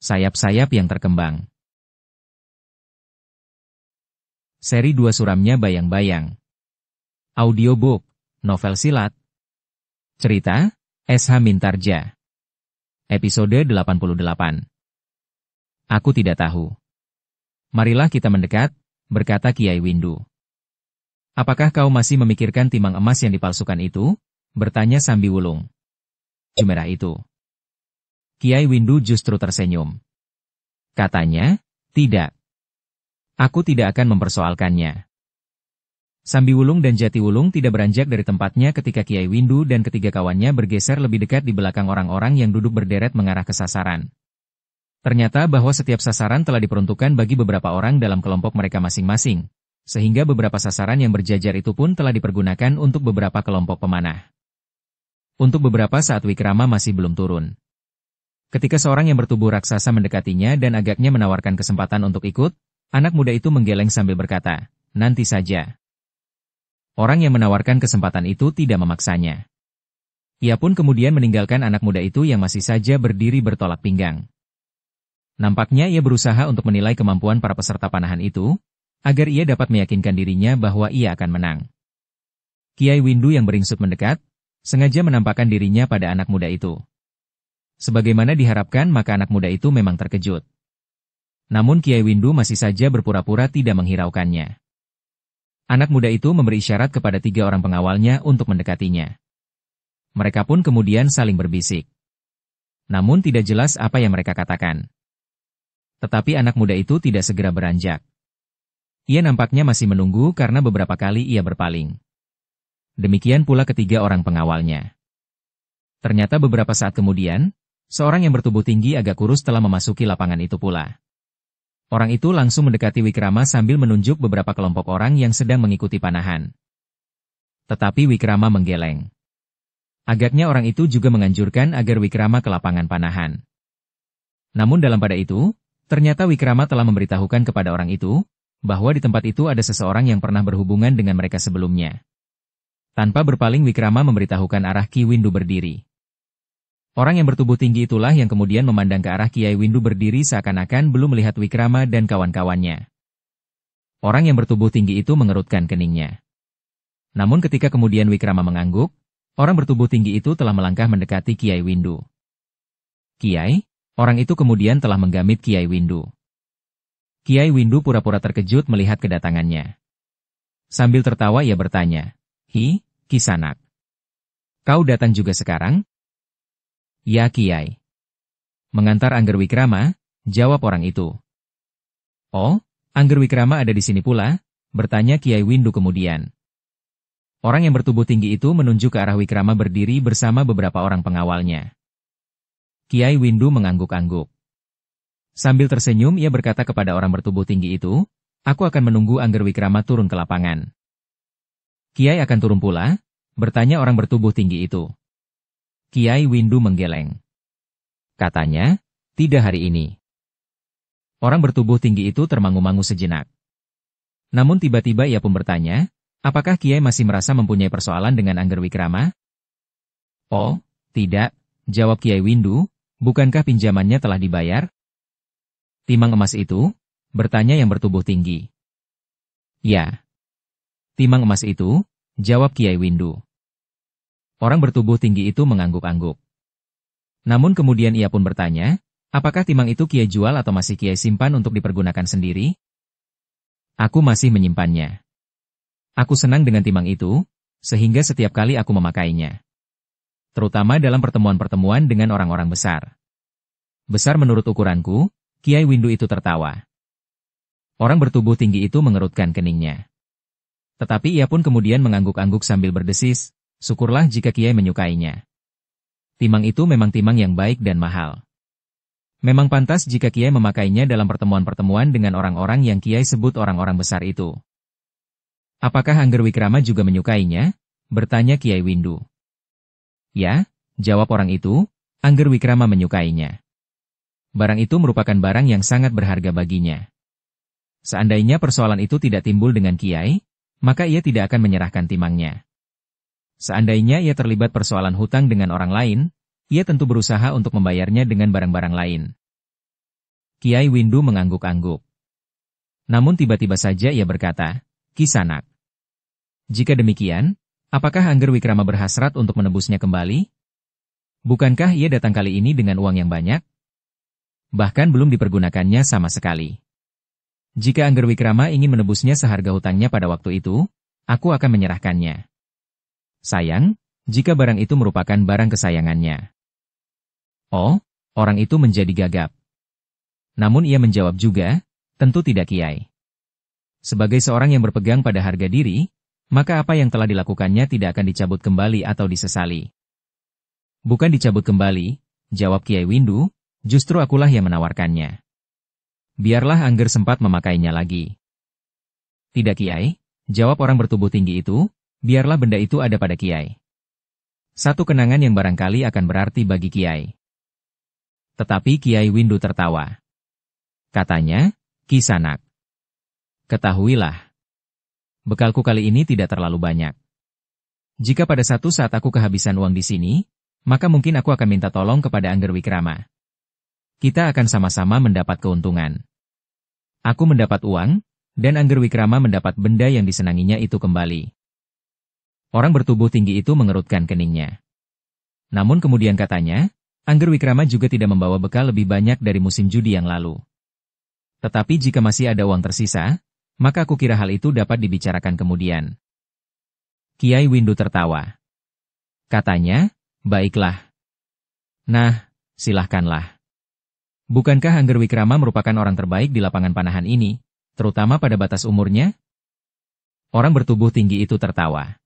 Sayap-sayap yang terkembang. Seri 2 suramnya Bayang-Bayang. Audiobook, novel silat. Cerita, S.H. Mintarja. Episode 88. Aku tidak tahu. Marilah kita mendekat, berkata Kiai Windu. Apakah kau masih memikirkan timang emas yang dipalsukan itu? Bertanya Sambi Wulung. Jumerah itu. Kiai Windu justru tersenyum. Katanya, tidak. Aku tidak akan mempersoalkannya. Sambi Wulung dan Jati Wulung tidak beranjak dari tempatnya ketika Kiai Windu dan ketiga kawannya bergeser lebih dekat di belakang orang-orang yang duduk berderet mengarah ke sasaran. Ternyata bahwa setiap sasaran telah diperuntukkan bagi beberapa orang dalam kelompok mereka masing-masing, sehingga beberapa sasaran yang berjajar itu pun telah dipergunakan untuk beberapa kelompok pemanah. Untuk beberapa saat Wikrama masih belum turun. Ketika seorang yang bertubuh raksasa mendekatinya dan agaknya menawarkan kesempatan untuk ikut, anak muda itu menggeleng sambil berkata, nanti saja. Orang yang menawarkan kesempatan itu tidak memaksanya. Ia pun kemudian meninggalkan anak muda itu yang masih saja berdiri bertolak pinggang. Nampaknya ia berusaha untuk menilai kemampuan para peserta panahan itu, agar ia dapat meyakinkan dirinya bahwa ia akan menang. Kiai Windu yang beringsut mendekat, sengaja menampakkan dirinya pada anak muda itu. Sebagaimana diharapkan maka anak muda itu memang terkejut. Namun Kiai Windu masih saja berpura-pura tidak menghiraukannya. Anak muda itu memberi isyarat kepada 3 orang pengawalnya untuk mendekatinya. Mereka pun kemudian saling berbisik. Namun tidak jelas apa yang mereka katakan. Tetapi anak muda itu tidak segera beranjak. Ia nampaknya masih menunggu karena beberapa kali ia berpaling. Demikian pula ketiga orang pengawalnya. Ternyata beberapa saat kemudian, seorang yang bertubuh tinggi agak kurus telah memasuki lapangan itu pula. Orang itu langsung mendekati Wikrama sambil menunjuk beberapa kelompok orang yang sedang mengikuti panahan. Tetapi Wikrama menggeleng. Agaknya orang itu juga menganjurkan agar Wikrama ke lapangan panahan. Namun dalam pada itu, ternyata Wikrama telah memberitahukan kepada orang itu, bahwa di tempat itu ada seseorang yang pernah berhubungan dengan mereka sebelumnya. Tanpa berpaling Wikrama memberitahukan arah Ki Windu berdiri. Orang yang bertubuh tinggi itulah yang kemudian memandang ke arah Kiai Windu berdiri seakan-akan belum melihat Wikrama dan kawan-kawannya. Orang yang bertubuh tinggi itu mengerutkan keningnya. Namun ketika kemudian Wikrama mengangguk, orang bertubuh tinggi itu telah melangkah mendekati Kiai Windu. Kiai, orang itu kemudian telah menggamit Kiai Windu. Kiai Windu pura-pura terkejut melihat kedatangannya. Sambil tertawa ia bertanya, "Hi, Kisanak. Kau datang juga sekarang?" "Ya Kiai." "Mengantar Angger Wikrama?" jawab orang itu. "Oh, Angger Wikrama ada di sini pula?" bertanya Kiai Windu kemudian. Orang yang bertubuh tinggi itu menunjuk ke arah Wikrama berdiri bersama beberapa orang pengawalnya. Kiai Windu mengangguk-angguk. Sambil tersenyum ia berkata kepada orang bertubuh tinggi itu, "Aku akan menunggu Angger Wikrama turun ke lapangan." "Kiai akan turun pula?" bertanya orang bertubuh tinggi itu. Kiai Windu menggeleng. Katanya, "Tidak hari ini." Orang bertubuh tinggi itu termangu-mangu sejenak. Namun tiba-tiba ia pun bertanya, "Apakah Kiai masih merasa mempunyai persoalan dengan Angger Wikrama?" "Oh, tidak," jawab Kiai Windu, "bukankah pinjamannya telah dibayar?" "Timang emas itu?" bertanya yang bertubuh tinggi. "Ya. Timang emas itu," jawab Kiai Windu. Orang bertubuh tinggi itu mengangguk-angguk. Namun kemudian ia pun bertanya, "Apakah timang itu Kiai jual atau masih Kiai simpan untuk dipergunakan sendiri?" "Aku masih menyimpannya. Aku senang dengan timang itu, sehingga setiap kali aku memakainya. Terutama dalam pertemuan-pertemuan dengan orang-orang besar." "Besar menurut ukuranku?" Kiai Windu itu tertawa. Orang bertubuh tinggi itu mengerutkan keningnya. Tetapi ia pun kemudian mengangguk-angguk sambil berdesis, "Syukurlah jika Kiai menyukainya. Timang itu memang timang yang baik dan mahal. Memang pantas jika Kiai memakainya dalam pertemuan-pertemuan dengan orang-orang yang Kiai sebut orang-orang besar itu." "Apakah Angger Wikrama juga menyukainya?" bertanya Kiai Windu. "Ya," jawab orang itu, "Angger Wikrama menyukainya. Barang itu merupakan barang yang sangat berharga baginya. Seandainya persoalan itu tidak timbul dengan Kiai, maka ia tidak akan menyerahkan timangnya. Seandainya ia terlibat persoalan hutang dengan orang lain, ia tentu berusaha untuk membayarnya dengan barang-barang lain. Kiai Windu mengangguk-angguk. Namun tiba-tiba saja ia berkata, Kisanak. Jika demikian, apakah Angger Wikrama berhasrat untuk menebusnya kembali? Bukankah ia datang kali ini dengan uang yang banyak? Bahkan belum dipergunakannya sama sekali. Jika Angger Wikrama ingin menebusnya seharga hutangnya pada waktu itu, aku akan menyerahkannya. Sayang, jika barang itu merupakan barang kesayangannya. Oh, orang itu menjadi gagap. Namun ia menjawab juga, tentu tidak Kiai. Sebagai seorang yang berpegang pada harga diri, maka apa yang telah dilakukannya tidak akan dicabut kembali atau disesali. Bukan dicabut kembali, jawab Kiai Windu, justru akulah yang menawarkannya. Biarlah Angger sempat memakainya lagi. Tidak Kiai, jawab orang bertubuh tinggi itu, biarlah benda itu ada pada Kiai. Satu kenangan yang barangkali akan berarti bagi Kiai. Tetapi Kiai Windu tertawa. Katanya, Kisanak. Ketahuilah. Bekalku kali ini tidak terlalu banyak. Jika pada satu saat aku kehabisan uang di sini, maka mungkin aku akan minta tolong kepada Angger Wikrama. Kita akan sama-sama mendapat keuntungan. Aku mendapat uang, dan Angger Wikrama mendapat benda yang disenanginya itu kembali. Orang bertubuh tinggi itu mengerutkan keningnya. Namun kemudian katanya, Angger Wikrama juga tidak membawa bekal lebih banyak dari musim judi yang lalu. Tetapi jika masih ada uang tersisa, maka aku kira hal itu dapat dibicarakan kemudian. Kiai Windu tertawa. Katanya, baiklah. Nah, silahkanlah. Bukankah Angger Wikrama merupakan orang terbaik di lapangan panahan ini, terutama pada batas umurnya? Orang bertubuh tinggi itu tertawa.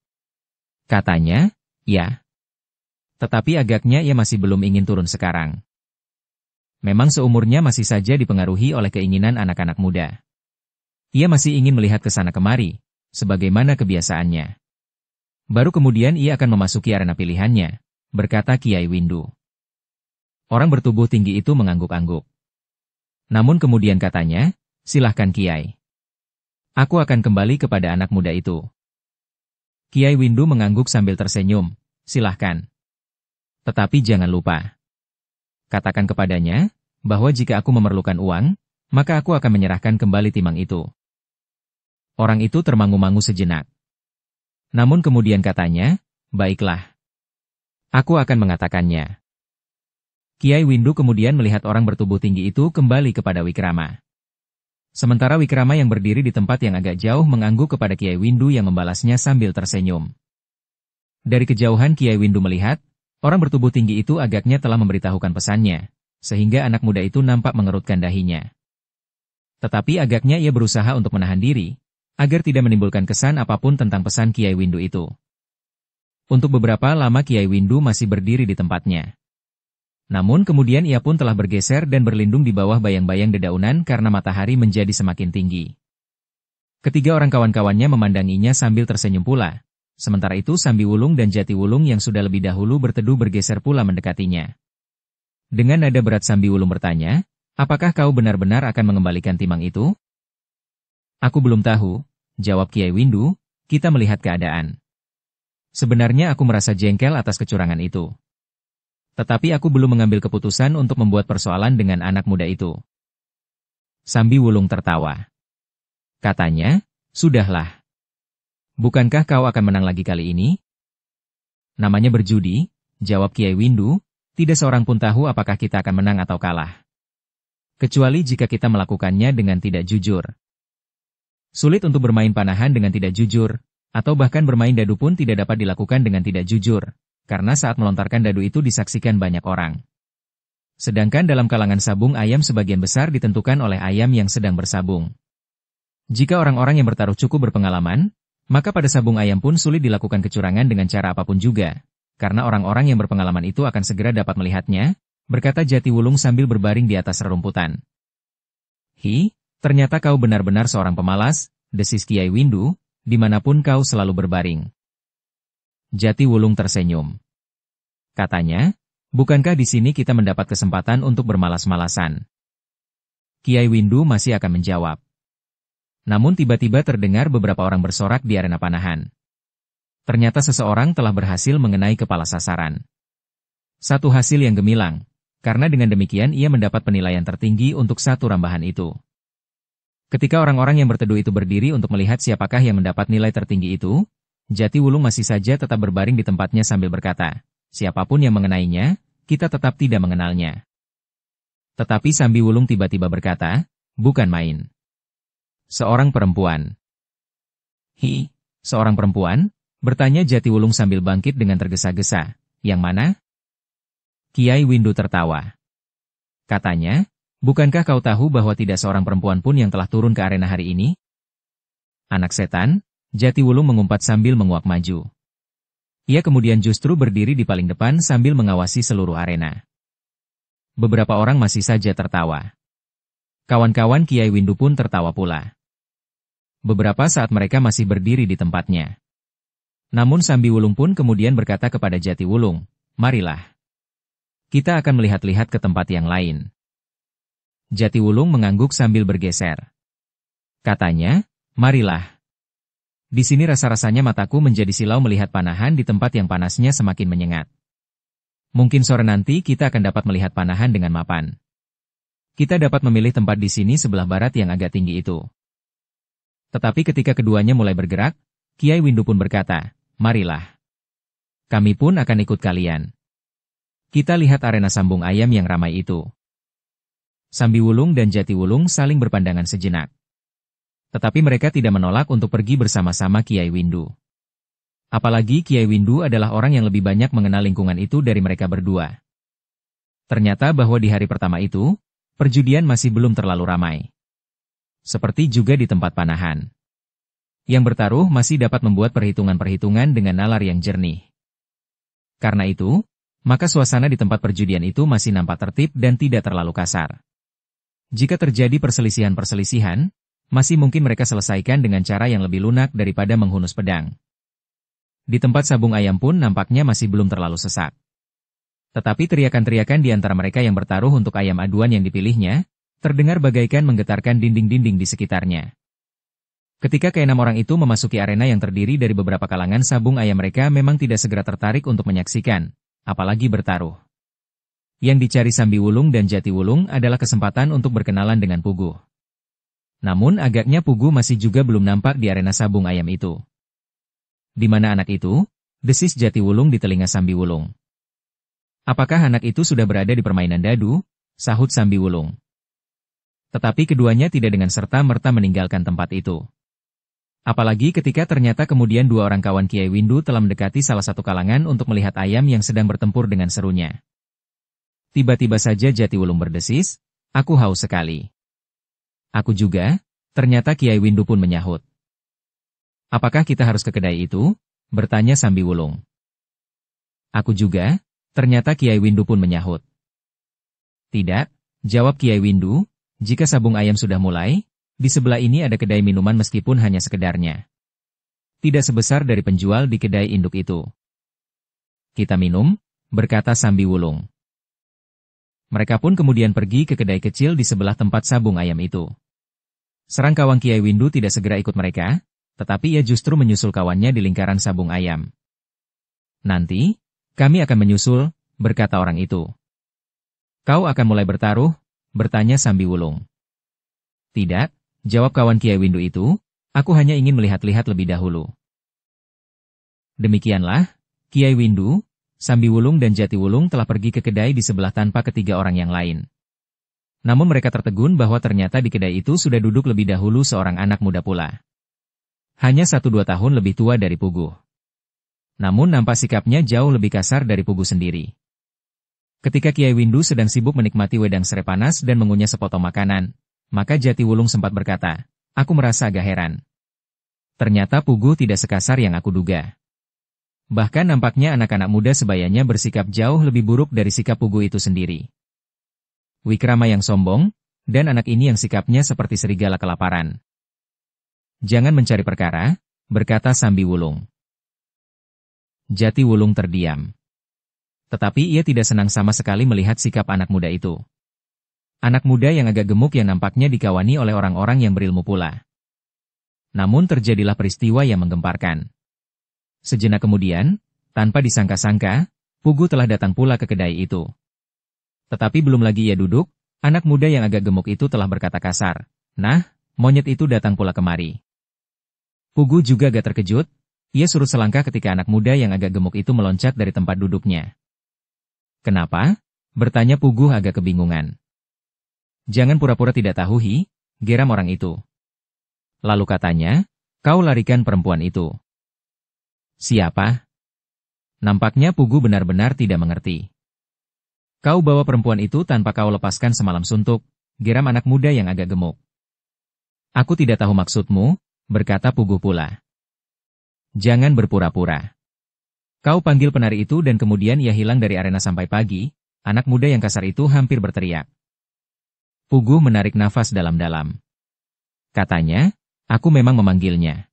Katanya, ya. Tetapi agaknya ia masih belum ingin turun sekarang. Memang seumurnya masih saja dipengaruhi oleh keinginan anak-anak muda. Ia masih ingin melihat ke sana kemari, sebagaimana kebiasaannya. Baru kemudian ia akan memasuki arena pilihannya, berkata Kiai Windu. Orang bertubuh tinggi itu mengangguk-angguk. Namun kemudian katanya, silahkan Kiai. Aku akan kembali kepada anak muda itu. Kiai Windu mengangguk sambil tersenyum, silahkan. Tetapi jangan lupa. Katakan kepadanya, bahwa jika aku memerlukan uang, maka aku akan menyerahkan kembali timang itu. Orang itu termangu-mangu sejenak. Namun kemudian katanya, baiklah. Aku akan mengatakannya. Kiai Windu kemudian melihat orang bertubuh tinggi itu kembali kepada Wikrama. Sementara Wikrama yang berdiri di tempat yang agak jauh mengangguk kepada Kiai Windu yang membalasnya sambil tersenyum. Dari kejauhan Kiai Windu melihat, orang bertubuh tinggi itu agaknya telah memberitahukan pesannya, sehingga anak muda itu nampak mengerutkan dahinya. Tetapi agaknya ia berusaha untuk menahan diri, agar tidak menimbulkan kesan apapun tentang pesan Kiai Windu itu. Untuk beberapa lama Kiai Windu masih berdiri di tempatnya. Namun kemudian ia pun telah bergeser dan berlindung di bawah bayang-bayang dedaunan karena matahari menjadi semakin tinggi. Ketiga orang kawan-kawannya memandanginya sambil tersenyum pula. Sementara itu Sambi Wulung dan Jati Wulung yang sudah lebih dahulu berteduh bergeser pula mendekatinya. Dengan nada berat Sambi Wulung bertanya, apakah kau benar-benar akan mengembalikan timang itu? Aku belum tahu, jawab Kiai Windu, kita melihat keadaan. Sebenarnya aku merasa jengkel atas kecurangan itu. Tetapi aku belum mengambil keputusan untuk membuat persoalan dengan anak muda itu. Sambi Wulung tertawa. Katanya, sudahlah. Bukankah kau akan menang lagi kali ini? Namanya berjudi, jawab Kiai Windu, tidak seorang pun tahu apakah kita akan menang atau kalah. Kecuali jika kita melakukannya dengan tidak jujur. Sulit untuk bermain panahan dengan tidak jujur, atau bahkan bermain dadu pun tidak dapat dilakukan dengan tidak jujur. Karena saat melontarkan dadu itu disaksikan banyak orang. Sedangkan dalam kalangan sabung ayam sebagian besar ditentukan oleh ayam yang sedang bersabung. Jika orang-orang yang bertaruh cukup berpengalaman, maka pada sabung ayam pun sulit dilakukan kecurangan dengan cara apapun juga, karena orang-orang yang berpengalaman itu akan segera dapat melihatnya, berkata Jati Wulung sambil berbaring di atas rerumputan. Hi, ternyata kau benar-benar seorang pemalas, desis Kiai Windu, dimanapun kau selalu berbaring. Jati Wulung tersenyum. Katanya, bukankah di sini kita mendapat kesempatan untuk bermalas-malasan? Kiai Windu masih akan menjawab. Namun tiba-tiba terdengar beberapa orang bersorak di arena panahan. Ternyata seseorang telah berhasil mengenai kepala sasaran. Satu hasil yang gemilang, karena dengan demikian ia mendapat penilaian tertinggi untuk satu rambahan itu. Ketika orang-orang yang berteduh itu berdiri untuk melihat siapakah yang mendapat nilai tertinggi itu, Jatiwulung masih saja tetap berbaring di tempatnya sambil berkata, siapapun yang mengenainya, kita tetap tidak mengenalnya. Tetapi Sambiwulung tiba-tiba berkata, bukan main. Seorang perempuan. Hi, seorang perempuan? Bertanya Jatiwulung sambil bangkit dengan tergesa-gesa. Yang mana? Kiai Windu tertawa. Katanya, bukankah kau tahu bahwa tidak seorang perempuan pun yang telah turun ke arena hari ini? Anak setan, Jatiwulung mengumpat sambil menguak maju. Ia kemudian justru berdiri di paling depan sambil mengawasi seluruh arena. Beberapa orang masih saja tertawa. Kawan-kawan Kiai Windu pun tertawa pula. Beberapa saat mereka masih berdiri di tempatnya. Namun Sambiwulung pun kemudian berkata kepada Jatiwulung, marilah. Kita akan melihat-lihat ke tempat yang lain. Jatiwulung mengangguk sambil bergeser. Katanya, marilah. Di sini rasa-rasanya mataku menjadi silau melihat panahan di tempat yang panasnya semakin menyengat. Mungkin sore nanti kita akan dapat melihat panahan dengan mapan. Kita dapat memilih tempat di sini sebelah barat yang agak tinggi itu. Tetapi ketika keduanya mulai bergerak, Kiai Windu pun berkata, marilah. Kami pun akan ikut kalian. Kita lihat arena sambung ayam yang ramai itu. Sambiwulung dan Jatiwulung saling berpandangan sejenak. Tetapi mereka tidak menolak untuk pergi bersama-sama Kiai Windu. Apalagi Kiai Windu adalah orang yang lebih banyak mengenal lingkungan itu dari mereka berdua. Ternyata bahwa di hari pertama itu, perjudian masih belum terlalu ramai. Seperti juga di tempat panahan. Yang bertaruh masih dapat membuat perhitungan-perhitungan dengan nalar yang jernih. Karena itu, maka suasana di tempat perjudian itu masih nampak tertib dan tidak terlalu kasar. Jika terjadi perselisihan-perselisihan, masih mungkin mereka selesaikan dengan cara yang lebih lunak daripada menghunus pedang. Di tempat sabung ayam pun nampaknya masih belum terlalu sesak. Tetapi teriakan-teriakan di antara mereka yang bertaruh untuk ayam aduan yang dipilihnya, terdengar bagaikan menggetarkan dinding-dinding di sekitarnya. Ketika keenam orang itu memasuki arena yang terdiri dari beberapa kalangan sabung ayam, mereka memang tidak segera tertarik untuk menyaksikan, apalagi bertaruh. Yang dicari Sambiwulung dan Jatiwulung adalah kesempatan untuk berkenalan dengan Puguh. Namun agaknya Puguh masih juga belum nampak di arena sabung ayam itu. Di mana anak itu? Desis Jatiwulung di telinga Sambiwulung. Apakah anak itu sudah berada di permainan dadu? Sahut Sambiwulung. Tetapi keduanya tidak dengan serta-merta meninggalkan tempat itu. Apalagi ketika ternyata kemudian dua orang kawan Kiai Windu telah mendekati salah satu kalangan untuk melihat ayam yang sedang bertempur dengan serunya. Tiba-tiba saja Jatiwulung berdesis, aku haus sekali. Aku juga, ternyata Kiai Windu pun menyahut. Apakah kita harus ke kedai itu? Bertanya Sambiwulung. Aku juga, ternyata Kiai Windu pun menyahut. Tidak, jawab Kiai Windu, jika sabung ayam sudah mulai, di sebelah ini ada kedai minuman meskipun hanya sekedarnya. Tidak sebesar dari penjual di kedai induk itu. Kita minum, berkata Sambiwulung. Mereka pun kemudian pergi ke kedai kecil di sebelah tempat sabung ayam itu. Serang kawan Kiai Windu tidak segera ikut mereka, tetapi ia justru menyusul kawannya di lingkaran sabung ayam. Nanti, kami akan menyusul, berkata orang itu. Kau akan mulai bertaruh? Bertanya Sambiwulung. Tidak, jawab kawan Kiai Windu itu, aku hanya ingin melihat-lihat lebih dahulu. Demikianlah, Kiai Windu, Sambiwulung dan Jatiwulung telah pergi ke kedai di sebelah tanpa ketiga orang yang lain. Namun mereka tertegun bahwa ternyata di kedai itu sudah duduk lebih dahulu seorang anak muda pula. Hanya 1-2 tahun lebih tua dari Puguh. Namun nampak sikapnya jauh lebih kasar dari Puguh sendiri. Ketika Kiai Windu sedang sibuk menikmati wedang serai panas dan mengunyah sepotong makanan, maka Jatiwulung sempat berkata, aku merasa agak heran. Ternyata Puguh tidak sekasar yang aku duga. Bahkan nampaknya anak-anak muda sebayanya bersikap jauh lebih buruk dari sikap Puguh itu sendiri. Wikrama yang sombong, dan anak ini yang sikapnya seperti serigala kelaparan. Jangan mencari perkara, berkata Sambiwulung. Jatiwulung terdiam. Tetapi ia tidak senang sama sekali melihat sikap anak muda itu. Anak muda yang agak gemuk yang nampaknya dikawani oleh orang-orang yang berilmu pula. Namun terjadilah peristiwa yang menggemparkan. Sejenak kemudian, tanpa disangka-sangka, Puguh telah datang pula ke kedai itu. Tetapi belum lagi ia duduk, anak muda yang agak gemuk itu telah berkata kasar, "Nah, monyet itu datang pula kemari." Pugu juga agak terkejut, ia surut selangkah ketika anak muda yang agak gemuk itu meloncat dari tempat duduknya. "Kenapa?" bertanya Pugu agak kebingungan. "Jangan pura-pura tidak tahu geram orang itu. Lalu katanya, kau larikan perempuan itu." "Siapa?" Nampaknya Pugu benar-benar tidak mengerti. "Kau bawa perempuan itu tanpa kau lepaskan semalam suntuk," geram anak muda yang agak gemuk. "Aku tidak tahu maksudmu," berkata Pugu pula. "Jangan berpura-pura. Kau panggil penari itu dan kemudian ia hilang dari arena sampai pagi," anak muda yang kasar itu hampir berteriak. Pugu menarik nafas dalam-dalam. Katanya, "Aku memang memanggilnya.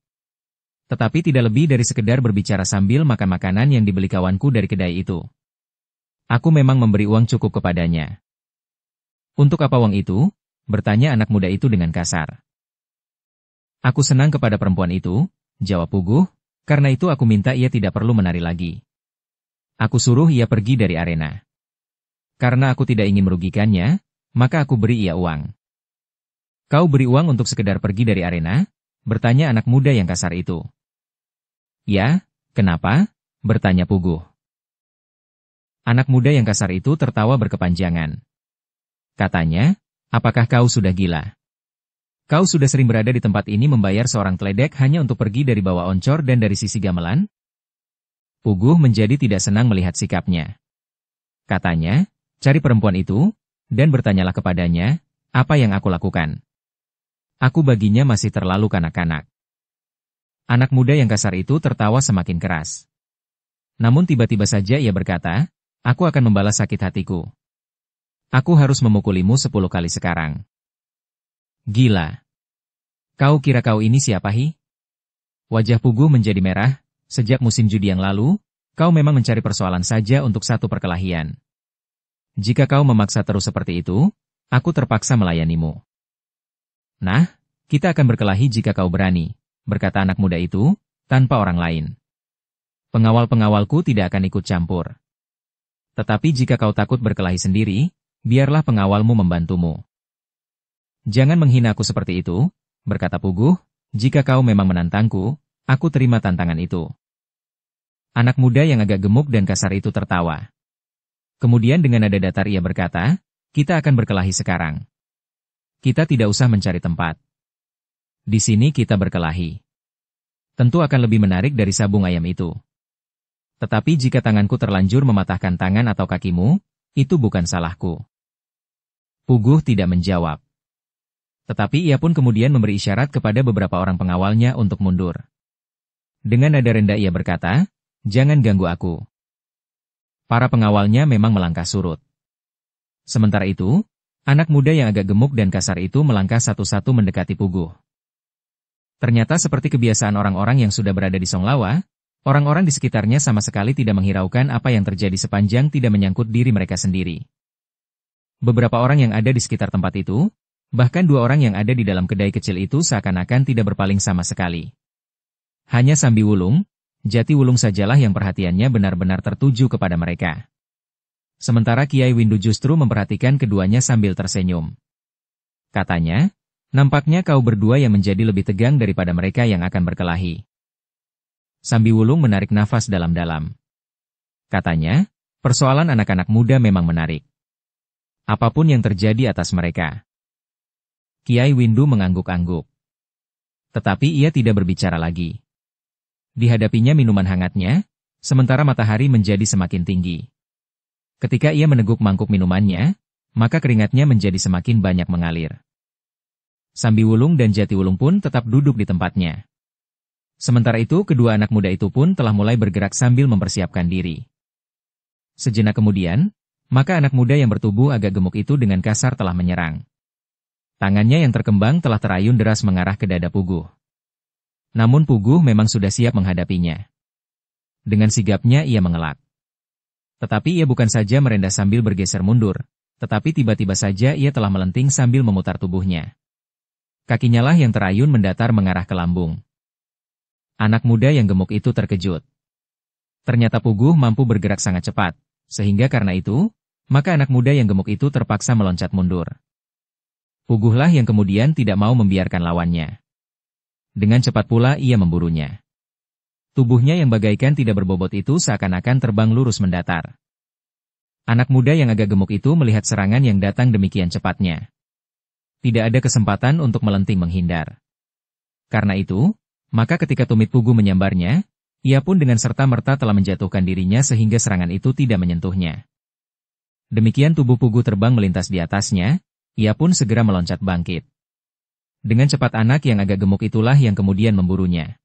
Tetapi tidak lebih dari sekedar berbicara sambil makan makanan yang dibeli kawanku dari kedai itu. Aku memang memberi uang cukup kepadanya." "Untuk apa uang itu?" bertanya anak muda itu dengan kasar. "Aku senang kepada perempuan itu," jawab Pugu, "karena itu aku minta ia tidak perlu menari lagi. Aku suruh ia pergi dari arena. Karena aku tidak ingin merugikannya, maka aku beri ia uang." "Kau beri uang untuk sekedar pergi dari arena?" bertanya anak muda yang kasar itu. "Ya, kenapa?" bertanya Pugu. Anak muda yang kasar itu tertawa berkepanjangan. Katanya, "Apakah kau sudah gila? Kau sudah sering berada di tempat ini membayar seorang teledek hanya untuk pergi dari bawah oncor dan dari sisi gamelan?" Pugu menjadi tidak senang melihat sikapnya. Katanya, "Cari perempuan itu, dan bertanyalah kepadanya, apa yang aku lakukan. Aku baginya masih terlalu kanak-kanak." Anak muda yang kasar itu tertawa semakin keras. Namun tiba-tiba saja ia berkata, "Aku akan membalas sakit hatiku. Aku harus memukulimu 10 kali sekarang." "Gila. Kau kira kau ini siapa Wajah Pugu menjadi merah. "Sejak musim judi yang lalu, kau memang mencari persoalan saja untuk satu perkelahian. Jika kau memaksa terus seperti itu, aku terpaksa melayanimu." "Nah, kita akan berkelahi jika kau berani," berkata anak muda itu, tanpa orang lain. "Pengawal-pengawalku tidak akan ikut campur. Tetapi jika kau takut berkelahi sendiri, biarlah pengawalmu membantumu." "Jangan menghina aku seperti itu," berkata Pugu, "jika kau memang menantangku, aku terima tantangan itu." Anak muda yang agak gemuk dan kasar itu tertawa. Kemudian dengan nada datar ia berkata, "Kita akan berkelahi sekarang. Kita tidak usah mencari tempat. Di sini kita berkelahi. Tentu akan lebih menarik dari sabung ayam itu. Tetapi jika tanganku terlanjur mematahkan tangan atau kakimu, itu bukan salahku." Pugu tidak menjawab. Tetapi ia pun kemudian memberi isyarat kepada beberapa orang pengawalnya untuk mundur. Dengan nada rendah ia berkata, "Jangan ganggu aku." Para pengawalnya memang melangkah surut. Sementara itu, anak muda yang agak gemuk dan kasar itu melangkah satu-satu mendekati Pugu. Ternyata seperti kebiasaan orang-orang yang sudah berada di Songlawa, orang-orang di sekitarnya sama sekali tidak menghiraukan apa yang terjadi sepanjang tidak menyangkut diri mereka sendiri. Beberapa orang yang ada di sekitar tempat itu, bahkan 2 orang yang ada di dalam kedai kecil itu seakan-akan tidak berpaling sama sekali. Hanya Sambi Wulung, Jati Wulung sajalah yang perhatiannya benar-benar tertuju kepada mereka. Sementara Kiai Windu justru memperhatikan keduanya sambil tersenyum. Katanya, "Nampaknya kau berdua yang menjadi lebih tegang daripada mereka yang akan berkelahi." Sambi Wulung menarik nafas dalam-dalam. Katanya, "Persoalan anak-anak muda memang menarik. Apapun yang terjadi atas mereka." Kiai Windu mengangguk-angguk. Tetapi ia tidak berbicara lagi. Dihadapinya minuman hangatnya, sementara matahari menjadi semakin tinggi. Ketika ia meneguk mangkuk minumannya, maka keringatnya menjadi semakin banyak mengalir. Sambi Wulung dan Jati Wulung pun tetap duduk di tempatnya. Sementara itu kedua anak muda itu pun telah mulai bergerak sambil mempersiapkan diri. Sejenak kemudian, maka anak muda yang bertubuh agak gemuk itu dengan kasar telah menyerang. Tangannya yang terkembang telah terayun deras mengarah ke dada Pugu. Namun Pugu memang sudah siap menghadapinya. Dengan sigapnya ia mengelak. Tetapi ia bukan saja merendah sambil bergeser mundur, tetapi tiba-tiba saja ia telah melenting sambil memutar tubuhnya. Kakinya lah yang terayun mendatar mengarah ke lambung. Anak muda yang gemuk itu terkejut. Ternyata Pugu mampu bergerak sangat cepat, sehingga karena itu, maka anak muda yang gemuk itu terpaksa meloncat mundur. Puguhlah yang kemudian tidak mau membiarkan lawannya. Dengan cepat pula ia memburunya. Tubuhnya yang bagaikan tidak berbobot itu seakan-akan terbang lurus mendatar. Anak muda yang agak gemuk itu melihat serangan yang datang demikian cepatnya. Tidak ada kesempatan untuk melenting menghindar. Karena itu, maka ketika tumit Pugu menyambarnya, ia pun dengan serta-merta telah menjatuhkan dirinya sehingga serangan itu tidak menyentuhnya. Demikian tubuh Pugu terbang melintas di atasnya, ia pun segera meloncat bangkit. Dengan cepat anak yang agak gemuk itulah yang kemudian memburunya.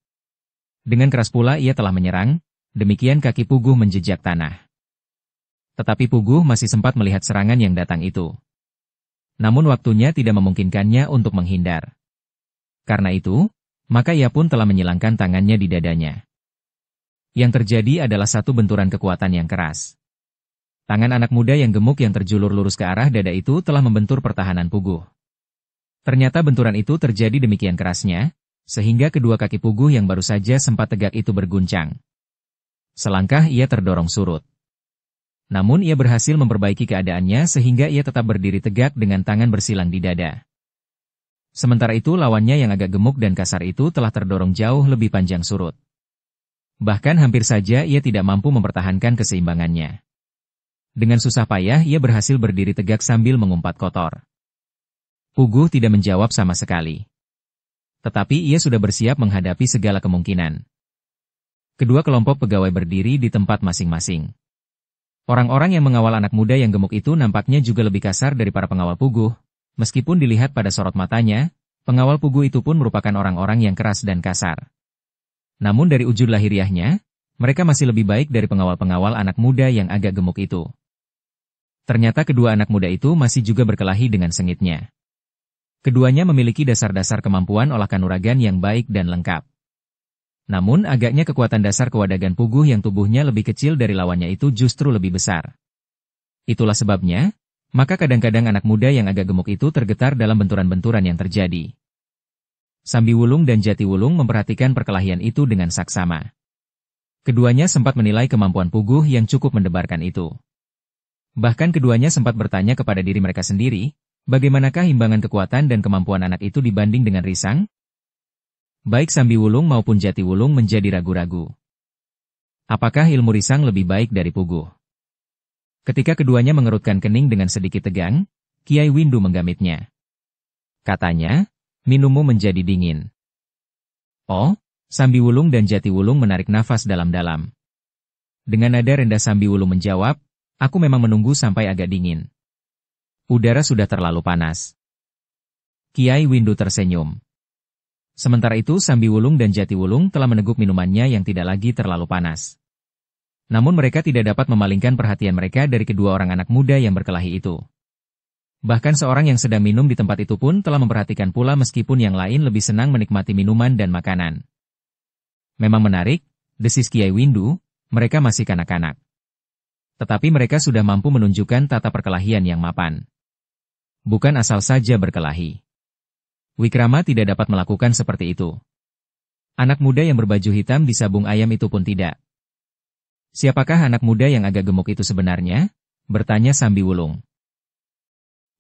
Dengan keras pula ia telah menyerang, demikian kaki Pugu menjejak tanah. Tetapi Pugu masih sempat melihat serangan yang datang itu. Namun waktunya tidak memungkinkannya untuk menghindar. Karena itu, maka ia pun telah menyilangkan tangannya di dadanya. Yang terjadi adalah satu benturan kekuatan yang keras. Tangan anak muda yang gemuk yang terjulur lurus ke arah dada itu telah membentur pertahanan Puguh. Ternyata benturan itu terjadi demikian kerasnya, sehingga kedua kaki Puguh yang baru saja sempat tegak itu berguncang. Selangkah ia terdorong surut. Namun ia berhasil memperbaiki keadaannya sehingga ia tetap berdiri tegak dengan tangan bersilang di dada. Sementara itu lawannya yang agak gemuk dan kasar itu telah terdorong jauh lebih panjang surut. Bahkan hampir saja ia tidak mampu mempertahankan keseimbangannya. Dengan susah payah ia berhasil berdiri tegak sambil mengumpat kotor. Puguh tidak menjawab sama sekali. Tetapi ia sudah bersiap menghadapi segala kemungkinan. Kedua kelompok pegawai berdiri di tempat masing-masing. Orang-orang yang mengawal anak muda yang gemuk itu nampaknya juga lebih kasar dari para pengawal Puguh. Meskipun dilihat pada sorot matanya, pengawal Puguh itu pun merupakan orang-orang yang keras dan kasar. Namun dari wujud lahiriahnya, mereka masih lebih baik dari pengawal-pengawal anak muda yang agak gemuk itu. Ternyata kedua anak muda itu masih juga berkelahi dengan sengitnya. Keduanya memiliki dasar-dasar kemampuan olah kanuragan yang baik dan lengkap. Namun agaknya kekuatan dasar kewadagan Puguh yang tubuhnya lebih kecil dari lawannya itu justru lebih besar. Itulah sebabnya, maka kadang-kadang anak muda yang agak gemuk itu tergetar dalam benturan-benturan yang terjadi. Sambi Wulung dan Jati Wulung memperhatikan perkelahian itu dengan saksama. Keduanya sempat menilai kemampuan Puguh yang cukup mendebarkan itu. Bahkan keduanya sempat bertanya kepada diri mereka sendiri, bagaimanakah imbangan kekuatan dan kemampuan anak itu dibanding dengan Risang? Baik Sambi Wulung maupun Jati Wulung menjadi ragu-ragu. Apakah ilmu Risang lebih baik dari Puguh? Ketika keduanya mengerutkan kening dengan sedikit tegang, Kiai Windu menggamitnya. Katanya, minummu menjadi dingin. Oh, Sambi Wulung dan Jati Wulung menarik nafas dalam-dalam. Dengan nada rendah Sambi Wulung menjawab, aku memang menunggu sampai agak dingin. Udara sudah terlalu panas. Kiai Windu tersenyum. Sementara itu Sambi Wulung dan Jati Wulung telah meneguk minumannya yang tidak lagi terlalu panas. Namun mereka tidak dapat memalingkan perhatian mereka dari kedua orang anak muda yang berkelahi itu. Bahkan seorang yang sedang minum di tempat itu pun telah memperhatikan pula meskipun yang lain lebih senang menikmati minuman dan makanan. Memang menarik, desis Kiai Windu, mereka masih kanak-kanak. Tetapi mereka sudah mampu menunjukkan tata perkelahian yang mapan. Bukan asal saja berkelahi. Wikrama tidak dapat melakukan seperti itu. Anak muda yang berbaju hitam di sabung ayam itu pun tidak. Siapakah anak muda yang agak gemuk itu sebenarnya? Bertanya Sambi Wulung.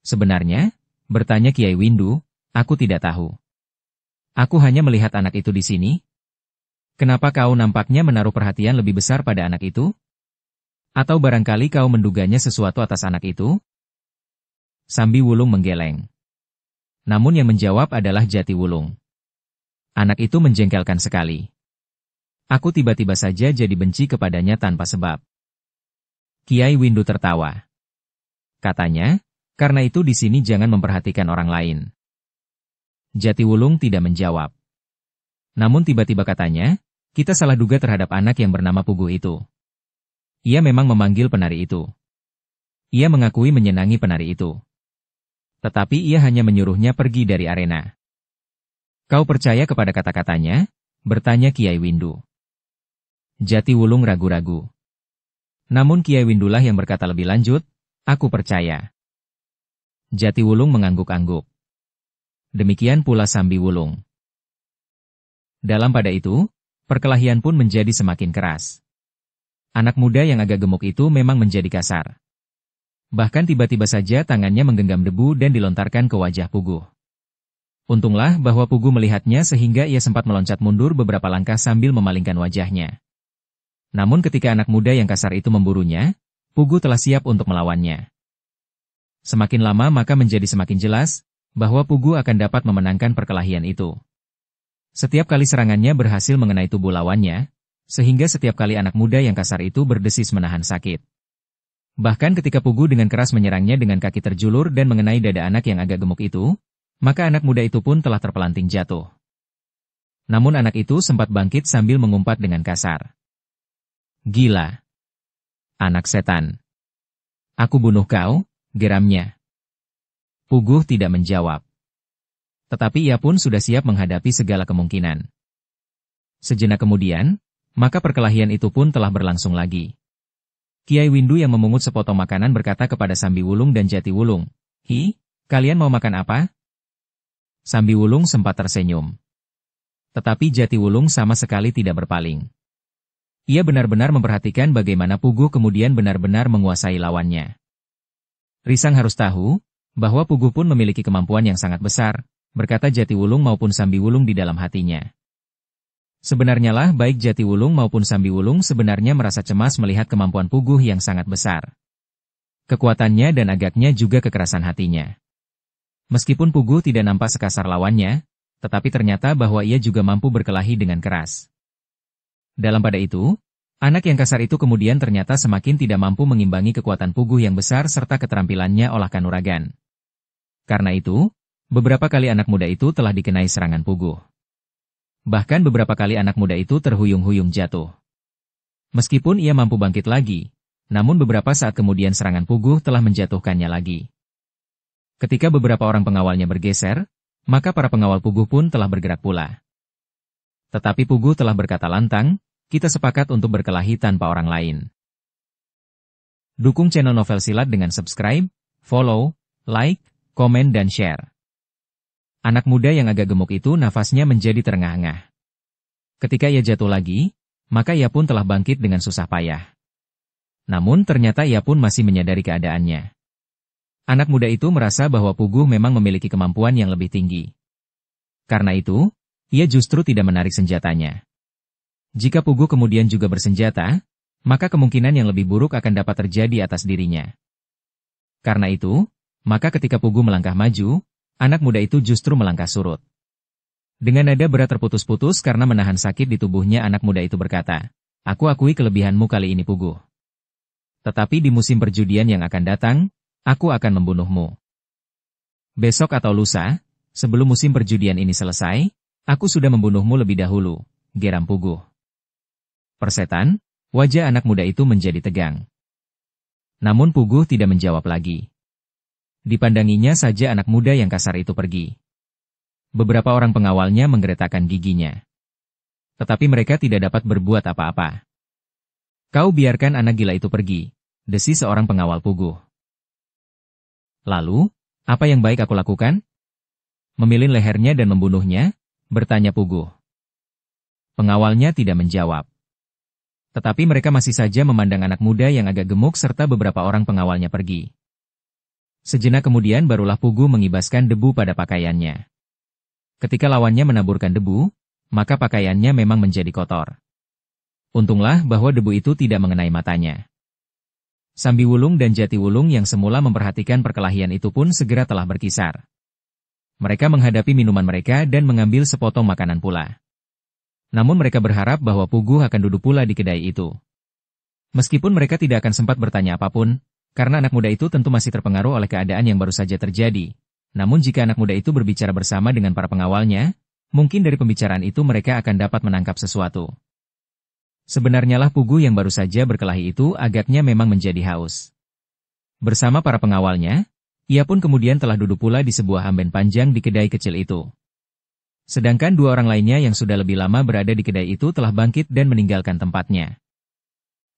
Sebenarnya, bertanya Kiai Windu, aku tidak tahu. Aku hanya melihat anak itu di sini. Kenapa kau nampaknya menaruh perhatian lebih besar pada anak itu? Atau barangkali kau menduganya sesuatu atas anak itu? Sambi Wulung menggeleng. Namun yang menjawab adalah Jati Wulung. Anak itu menjengkelkan sekali. Aku tiba-tiba saja jadi benci kepadanya tanpa sebab. Kiai Windu tertawa. Katanya, karena itu di sini jangan memperhatikan orang lain. Jati Wulung tidak menjawab. Namun tiba-tiba katanya, kita salah duga terhadap anak yang bernama Puguh itu. Ia memang memanggil penari itu. Ia mengakui menyenangi penari itu. Tetapi ia hanya menyuruhnya pergi dari arena. Kau percaya kepada kata-katanya? Bertanya Kiai Windu. Jati Wulung ragu-ragu. Namun Kiai Windulah yang berkata lebih lanjut, aku percaya. Jati Wulung mengangguk-angguk. Demikian pula Sambi Wulung. Dalam pada itu, perkelahian pun menjadi semakin keras. Anak muda yang agak gemuk itu memang menjadi kasar. Bahkan tiba-tiba saja tangannya menggenggam debu dan dilontarkan ke wajah Puguh. Untunglah bahwa Puguh melihatnya sehingga ia sempat meloncat mundur beberapa langkah sambil memalingkan wajahnya. Namun ketika anak muda yang kasar itu memburunya, Puguh telah siap untuk melawannya. Semakin lama maka menjadi semakin jelas bahwa Puguh akan dapat memenangkan perkelahian itu. Setiap kali serangannya berhasil mengenai tubuh lawannya, sehingga setiap kali anak muda yang kasar itu berdesis menahan sakit. Bahkan ketika Puguh dengan keras menyerangnya dengan kaki terjulur dan mengenai dada anak yang agak gemuk itu, maka anak muda itu pun telah terpelanting jatuh. Namun anak itu sempat bangkit sambil mengumpat dengan kasar. "Gila! Anak setan! Aku bunuh kau," geramnya. Puguh tidak menjawab. Tetapi ia pun sudah siap menghadapi segala kemungkinan. Sejenak kemudian, maka perkelahian itu pun telah berlangsung lagi. Kiai Windu yang memungut sepotong makanan berkata kepada Sambi Wulung dan Jati Wulung, "Hi, kalian mau makan apa?" Sambi Wulung sempat tersenyum. Tetapi Jati Wulung sama sekali tidak berpaling. Ia benar-benar memperhatikan bagaimana Puguh kemudian benar-benar menguasai lawannya. Risang harus tahu bahwa Puguh pun memiliki kemampuan yang sangat besar, berkata Jati Wulung maupun Sambi Wulung di dalam hatinya. Sebenarnya lah baik Jati Wulung maupun Sambi Wulung sebenarnya merasa cemas melihat kemampuan Puguh yang sangat besar. Kekuatannya dan agaknya juga kekerasan hatinya. Meskipun Puguh tidak nampak sekasar lawannya, tetapi ternyata bahwa ia juga mampu berkelahi dengan keras. Dalam pada itu, anak yang kasar itu kemudian ternyata semakin tidak mampu mengimbangi kekuatan Puguh yang besar serta keterampilannya olah kanuragan. Karena itu, beberapa kali anak muda itu telah dikenai serangan Puguh. Bahkan beberapa kali anak muda itu terhuyung-huyung jatuh. Meskipun ia mampu bangkit lagi, namun beberapa saat kemudian serangan Puguh telah menjatuhkannya lagi. Ketika beberapa orang pengawalnya bergeser, maka para pengawal Puguh pun telah bergerak pula. Tetapi Puguh telah berkata lantang, "Kita sepakat untuk berkelahi tanpa orang lain." Dukung channel Novel Silat dengan subscribe, follow, like, komen dan share. Anak muda yang agak gemuk itu nafasnya menjadi terengah-engah. Ketika ia jatuh lagi, maka ia pun telah bangkit dengan susah payah. Namun ternyata ia pun masih menyadari keadaannya. Anak muda itu merasa bahwa Puguh memang memiliki kemampuan yang lebih tinggi. Karena itu, ia justru tidak menarik senjatanya. Jika Puguh kemudian juga bersenjata, maka kemungkinan yang lebih buruk akan dapat terjadi atas dirinya. Karena itu, maka ketika Puguh melangkah maju, anak muda itu justru melangkah surut. Dengan nada berat terputus-putus karena menahan sakit di tubuhnya anak muda itu berkata, "Aku akui kelebihanmu kali ini Puguh. Tetapi di musim perjudian yang akan datang, aku akan membunuhmu. Besok atau lusa, sebelum musim perjudian ini selesai, aku sudah membunuhmu lebih dahulu," geram Puguh. Persetan, wajah anak muda itu menjadi tegang. Namun Puguh tidak menjawab lagi. Dipandanginya saja anak muda yang kasar itu pergi. Beberapa orang pengawalnya menggeretakkan giginya. Tetapi mereka tidak dapat berbuat apa-apa. "Kau biarkan anak gila itu pergi," desi seorang pengawal Puguh. "Lalu, apa yang baik aku lakukan? Memilin lehernya dan membunuhnya?" bertanya Puguh. Pengawalnya tidak menjawab. Tetapi mereka masih saja memandang anak muda yang agak gemuk serta beberapa orang pengawalnya pergi. Sejenak kemudian barulah Puguh mengibaskan debu pada pakaiannya. Ketika lawannya menaburkan debu, maka pakaiannya memang menjadi kotor. Untunglah bahwa debu itu tidak mengenai matanya. Sambi Wulung dan Jati Wulung yang semula memperhatikan perkelahian itu pun segera telah berkisar. Mereka menghadapi minuman mereka dan mengambil sepotong makanan pula. Namun mereka berharap bahwa Puguh akan duduk pula di kedai itu. Meskipun mereka tidak akan sempat bertanya apapun, karena anak muda itu tentu masih terpengaruh oleh keadaan yang baru saja terjadi. Namun jika anak muda itu berbicara bersama dengan para pengawalnya, mungkin dari pembicaraan itu mereka akan dapat menangkap sesuatu. Sebenarnya lah Puguh yang baru saja berkelahi itu agaknya memang menjadi haus. Bersama para pengawalnya, ia pun kemudian telah duduk pula di sebuah amben panjang di kedai kecil itu. Sedangkan dua orang lainnya yang sudah lebih lama berada di kedai itu telah bangkit dan meninggalkan tempatnya.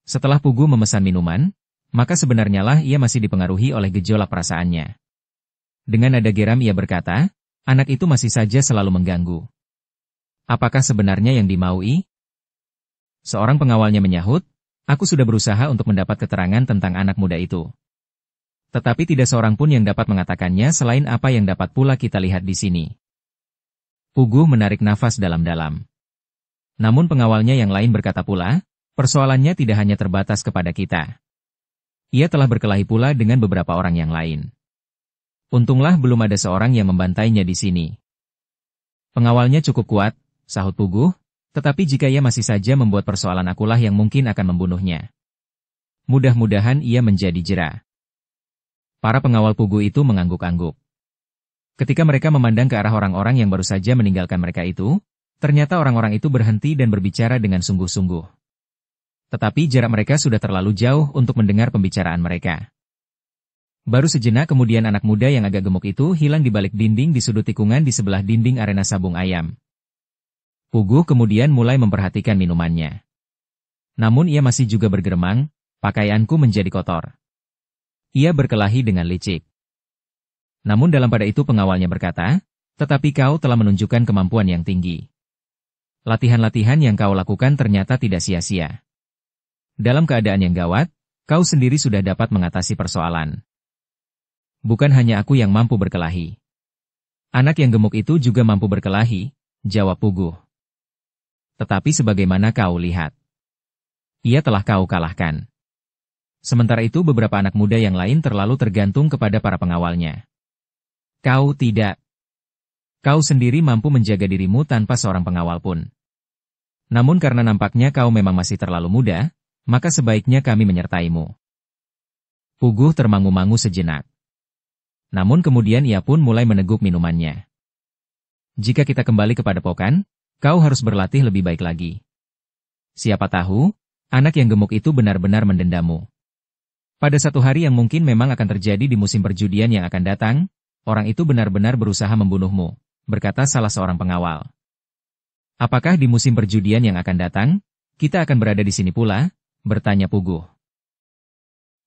Setelah Puguh memesan minuman, maka sebenarnya lah ia masih dipengaruhi oleh gejolak perasaannya. Dengan nada geram ia berkata, "Anak itu masih saja selalu mengganggu. Apakah sebenarnya yang dimaui?" Seorang pengawalnya menyahut, "Aku sudah berusaha untuk mendapat keterangan tentang anak muda itu. Tetapi tidak seorang pun yang dapat mengatakannya selain apa yang dapat pula kita lihat di sini. Puguh menarik nafas dalam-dalam. Namun pengawalnya yang lain berkata pula, persoalannya tidak hanya terbatas kepada kita. Ia telah berkelahi pula dengan beberapa orang yang lain. Untunglah belum ada seorang yang membantainya di sini. Pengawalnya cukup kuat, sahut Puguh, tetapi jika ia masih saja membuat persoalan akulah yang mungkin akan membunuhnya. Mudah-mudahan ia menjadi jera. Para pengawal Puguh itu mengangguk-angguk. Ketika mereka memandang ke arah orang-orang yang baru saja meninggalkan mereka itu, ternyata orang-orang itu berhenti dan berbicara dengan sungguh-sungguh. Tetapi jarak mereka sudah terlalu jauh untuk mendengar pembicaraan mereka. Baru sejenak kemudian anak muda yang agak gemuk itu hilang di balik dinding di sudut tikungan di sebelah dinding arena sabung ayam. Puguh kemudian mulai memperhatikan minumannya. Namun ia masih juga bergeremang, pakaianku menjadi kotor. Ia berkelahi dengan licik. Namun dalam pada itu pengawalnya berkata, tetapi kau telah menunjukkan kemampuan yang tinggi. Latihan-latihan yang kau lakukan ternyata tidak sia-sia. Dalam keadaan yang gawat, kau sendiri sudah dapat mengatasi persoalan. Bukan hanya aku yang mampu berkelahi. Anak yang gemuk itu juga mampu berkelahi, jawab Puguh. Tetapi sebagaimana kau lihat, ia telah kau kalahkan. Sementara itu beberapa anak muda yang lain terlalu tergantung kepada para pengawalnya. Kau tidak. Kau sendiri mampu menjaga dirimu tanpa seorang pengawal pun. Namun karena nampaknya kau memang masih terlalu muda, maka sebaiknya kami menyertaimu. Puguh termangu-mangu sejenak. Namun kemudian ia pun mulai meneguk minumannya. Jika kita kembali kepada Pokan, kau harus berlatih lebih baik lagi. Siapa tahu, anak yang gemuk itu benar-benar mendendamu. Pada satu hari yang mungkin memang akan terjadi di musim perjudian yang akan datang, orang itu benar-benar berusaha membunuhmu, berkata salah seorang pengawal. Apakah di musim perjudian yang akan datang, kita akan berada di sini pula? Bertanya Puguh.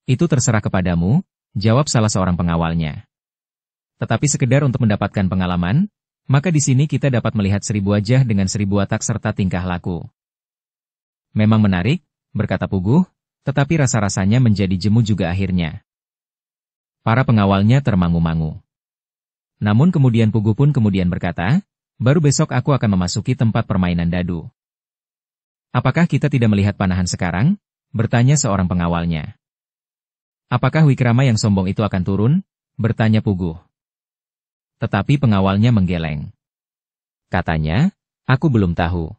Itu terserah kepadamu, jawab salah seorang pengawalnya. Tetapi sekedar untuk mendapatkan pengalaman, maka di sini kita dapat melihat 1000 wajah dengan 1000 watak serta tingkah laku. Memang menarik, berkata Puguh, tetapi rasa-rasanya menjadi jemu juga akhirnya. Para pengawalnya termangu-mangu. Namun kemudian Puguh pun kemudian berkata, baru besok aku akan memasuki tempat permainan dadu. Apakah kita tidak melihat panahan sekarang? Bertanya seorang pengawalnya. Apakah Wikrama yang sombong itu akan turun? Bertanya Puguh. Tetapi pengawalnya menggeleng. Katanya, aku belum tahu.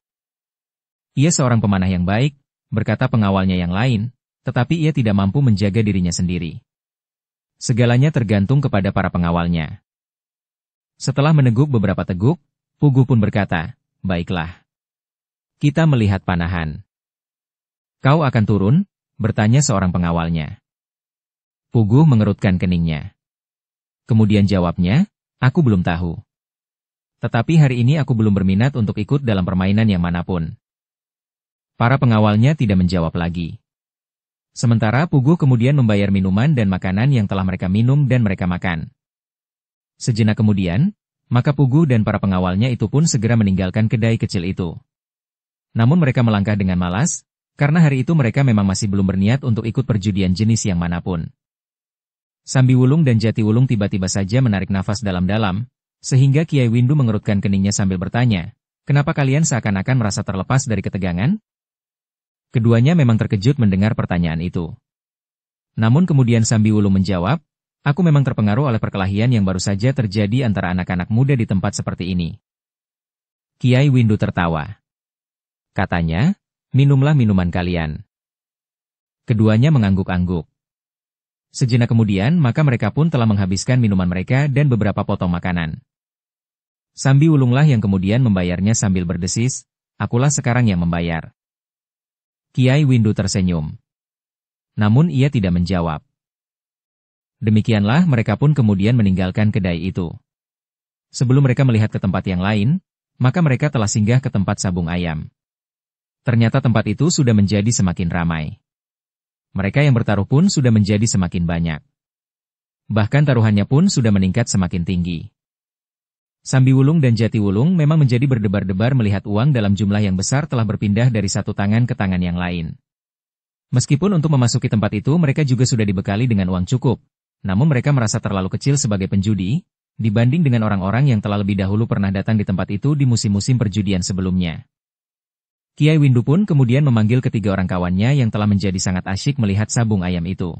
Ia seorang pemanah yang baik, berkata pengawalnya yang lain, tetapi ia tidak mampu menjaga dirinya sendiri. Segalanya tergantung kepada para pengawalnya. Setelah meneguk beberapa teguk, Puguh pun berkata, baiklah. Kita melihat panahan. Kau akan turun? Bertanya seorang pengawalnya. Puguh mengerutkan keningnya. Kemudian jawabnya, aku belum tahu. Tetapi hari ini aku belum berminat untuk ikut dalam permainan yang manapun. Para pengawalnya tidak menjawab lagi. Sementara Puguh kemudian membayar minuman dan makanan yang telah mereka minum dan mereka makan. Sejenak kemudian, maka Puguh dan para pengawalnya itu pun segera meninggalkan kedai kecil itu. Namun mereka melangkah dengan malas, karena hari itu mereka memang masih belum berniat untuk ikut perjudian jenis yang manapun. Sambiwulung dan Jatiwulung tiba-tiba saja menarik nafas dalam-dalam, sehingga Kiai Windu mengerutkan keningnya sambil bertanya, kenapa kalian seakan-akan merasa terlepas dari ketegangan? Keduanya memang terkejut mendengar pertanyaan itu. Namun kemudian Sambiwulung menjawab, aku memang terpengaruh oleh perkelahian yang baru saja terjadi antara anak-anak muda di tempat seperti ini. Kiai Windu tertawa. Katanya, minumlah minuman kalian. Keduanya mengangguk-angguk. Sejenak kemudian maka mereka pun telah menghabiskan minuman mereka dan beberapa potong makanan. Sambiwulunglah yang kemudian membayarnya sambil berdesis, akulah sekarang yang membayar. Kiai Windu tersenyum. Namun ia tidak menjawab. Demikianlah mereka pun kemudian meninggalkan kedai itu. Sebelum mereka melihat ke tempat yang lain, maka mereka telah singgah ke tempat sabung ayam. Ternyata tempat itu sudah menjadi semakin ramai. Mereka yang bertaruh pun sudah menjadi semakin banyak. Bahkan taruhannya pun sudah meningkat semakin tinggi. Sambiwulung dan Jatiwulung memang menjadi berdebar-debar melihat uang dalam jumlah yang besar telah berpindah dari satu tangan ke tangan yang lain. Meskipun untuk memasuki tempat itu mereka juga sudah dibekali dengan uang cukup, namun mereka merasa terlalu kecil sebagai penjudi, dibanding dengan orang-orang yang telah lebih dahulu pernah datang di tempat itu di musim-musim perjudian sebelumnya. Kiai Windu pun kemudian memanggil ketiga orang kawannya yang telah menjadi sangat asyik melihat sabung ayam itu.